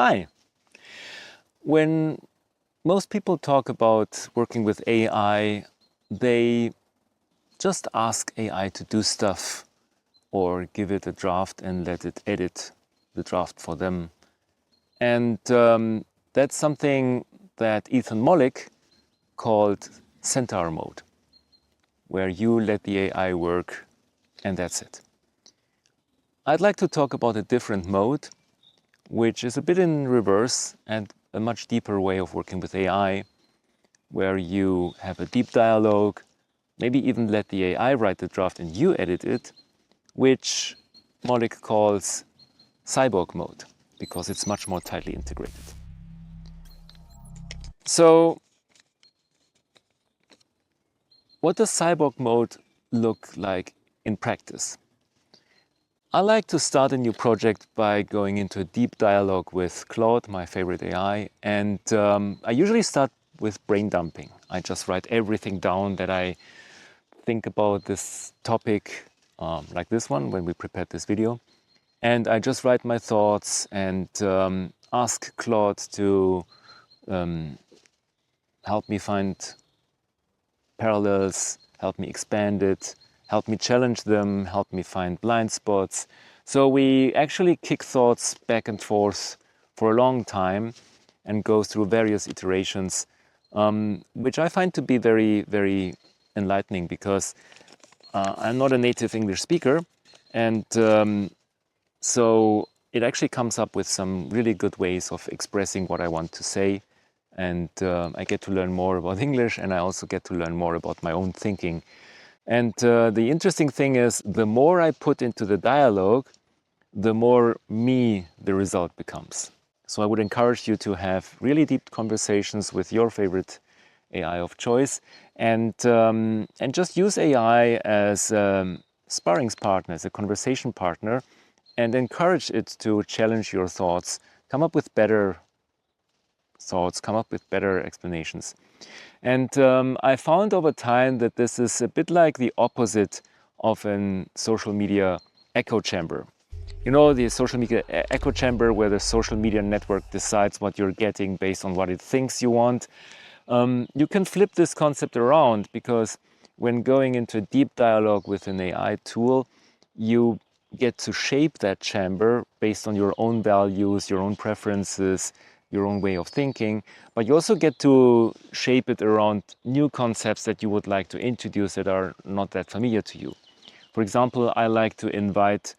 Hi. When most people talk about working with AI, they just ask AI to do stuff or give it a draft and let it edit the draft for them. And that's something that Ethan Mollick called Centaur mode, where you let the AI work and that's it. I'd like to talk about a different mode, which is a bit in reverse and a much deeper way of working with AI, where you have a deep dialogue, maybe even let the AI write the draft and you edit it, which Mollick calls Cyborg mode, because it's much more tightly integrated. So, what does Cyborg mode look like in practice? I like to start a new project by going into a deep dialogue with Claude, my favorite AI, and I usually start with brain dumping. I just write everything down that I think about this topic, like this one when we prepared this video, and I just write my thoughts and ask Claude to help me find parallels, help me expand it, help me challenge them, help me find blind spots. So we actually kick thoughts back and forth for a long time and go through various iterations, which I find to be very, very enlightening because I'm not a native English speaker. And so it actually comes up with some really good ways of expressing what I want to say. And I get to learn more about English, and I also get to learn more about my own thinking. And the interesting thing is, the more I put into the dialogue, the more me the result becomes. So I would encourage you to have really deep conversations with your favorite AI of choice, and just use AI as a sparring partner, as a conversation partner, and encourage it to challenge your thoughts, come up with better thoughts, come up with better explanations. And I found over time that this is a bit like the opposite of a social media echo chamber. You know, the social media echo chamber, where the social media network decides what you're getting based on what it thinks you want. You can flip this concept around, because when going into a deep dialogue with an AI tool, you get to shape that chamber based on your own values, your own preferences, your own way of thinking, but you also get to shape it around new concepts that you would like to introduce that are not that familiar to you. For example, I like to invite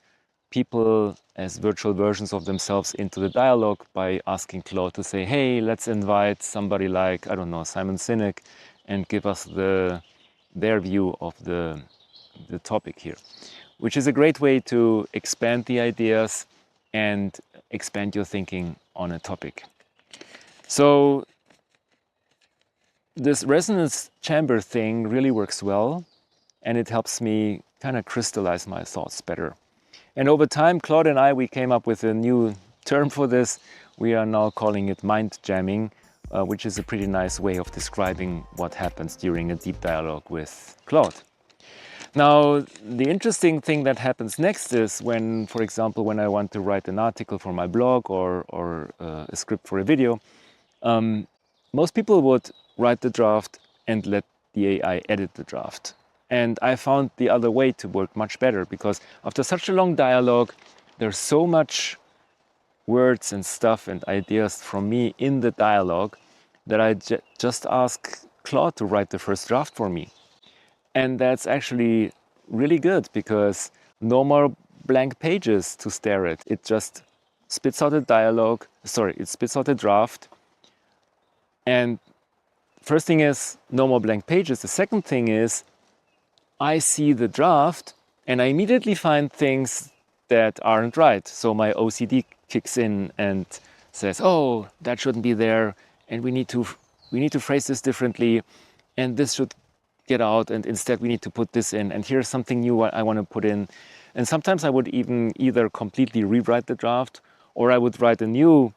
people as virtual versions of themselves into the dialogue by asking Claude to say, hey, let's invite somebody like, I don't know, Simon Sinek, and give us their view of the topic here, which is a great way to expand the ideas and expand your thinking on a topic. So this resonance chamber thing really works well, and it helps me kind of crystallize my thoughts better. And over time, Claude and I, we came up with a new term for this. We are now calling it mind jamming, which is a pretty nice way of describing what happens during a deep dialogue with Claude. Now, the interesting thing that happens next is when, for example, when I want to write an article for my blog or a script for a video, most people would write the draft and let the AI edit the draft. And I found the other way to work much better, because after such a long dialogue, there's so much words and stuff and ideas from me in the dialogue that I just ask Claude to write the first draft for me. And that's actually really good, because no more blank pages to stare at. It just spits out a it spits out a draft. And first thing is, no more blank pages. The second thing is, I see the draft and I immediately find things that aren't right. So my OCD kicks in and says, oh, that shouldn't be there, and we need to phrase this differently, and this should get out, and instead we need to put this in, and here's something new I want to put in. And sometimes I would even either completely rewrite the draft, or I would write a new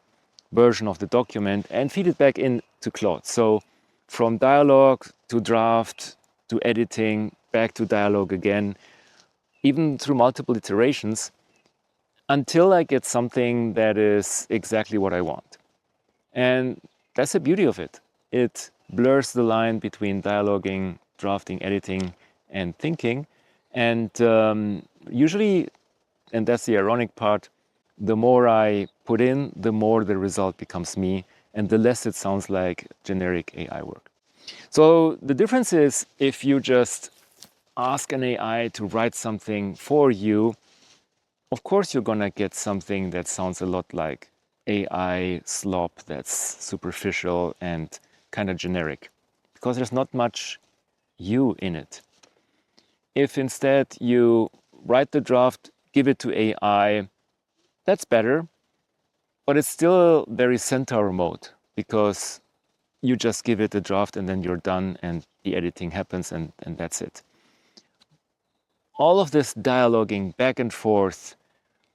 version of the document and feed it back into Claude. So from dialogue to draft to editing, back to dialogue again, even through multiple iterations, until I get something that is exactly what I want. And that's the beauty of it. It blurs the line between dialoguing, drafting, editing, and thinking. And usually, and that's the ironic part, the more I put in, the more the result becomes me, and the less it sounds like generic AI work. So the difference is, if you just ask an AI to write something for you, of course you're gonna get something that sounds a lot like AI slop that's superficial and kind of generic, because there's not much you in it. If instead you write the draft, give it to AI, that's better, but it's still very Centaur mode, because you just give it a draft and then you're done and the editing happens and that's it. All of this dialoguing back and forth,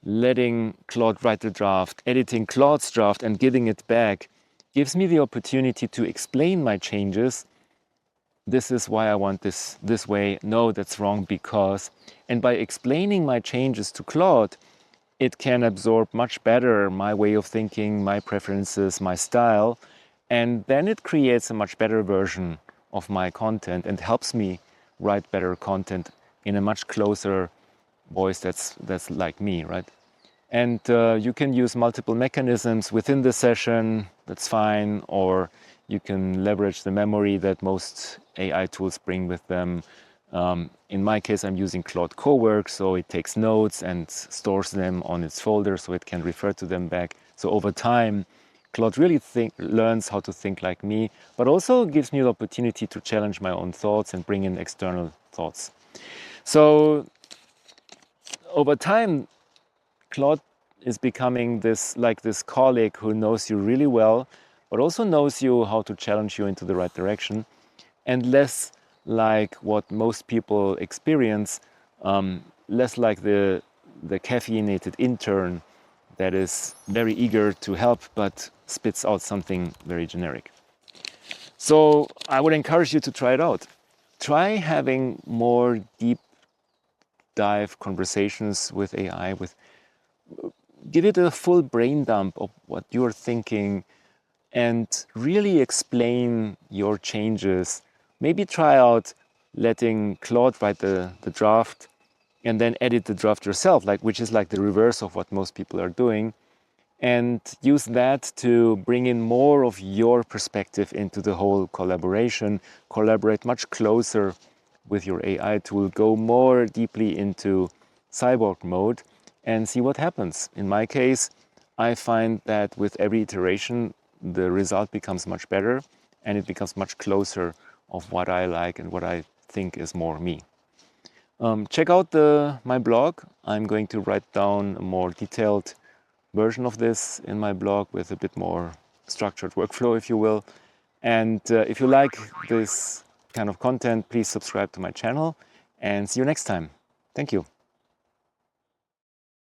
letting Claude write the draft, editing Claude's draft and giving it back, gives me the opportunity to explain my changes. This is why I want this way. No, that's wrong because. And by explaining my changes to Claude, it can absorb much better my way of thinking, my preferences, my style. And then it creates a much better version of my content and helps me write better content in a much closer voice that's like me, right? And you can use multiple mechanisms within the session, that's fine, or you can leverage the memory that most AI tools bring with them. In my case, I'm using Claude Cowork, so it takes notes and stores them on its folder so it can refer to them back. So over time, Claude really learns how to think like me, but also gives me the opportunity to challenge my own thoughts and bring in external thoughts. So over time, Claude is becoming this colleague who knows you really well, but also knows you how to challenge you into the right direction, and less like what most people experience, less like the caffeinated intern that is very eager to help but spits out something very generic. So I would encourage you to try it out. Try having more deep dive conversations with AI, give it a full brain dump of what you're thinking and really explain your changes. Maybe try out letting Claude write the draft and then edit the draft yourself, which is like the reverse of what most people are doing, and use that to bring in more of your perspective into the whole collaboration. Collaborate much closer with your AI tool, go more deeply into cyborg mode and see what happens. In my case, I find that with every iteration, the result becomes much better and it becomes much closer of what I like and what I think is more me. Check out my blog. I'm going to write down a more detailed version of this in my blog with a bit more structured workflow, if you will. And if you like this kind of content, please subscribe to my channel and see you next time. Thank you.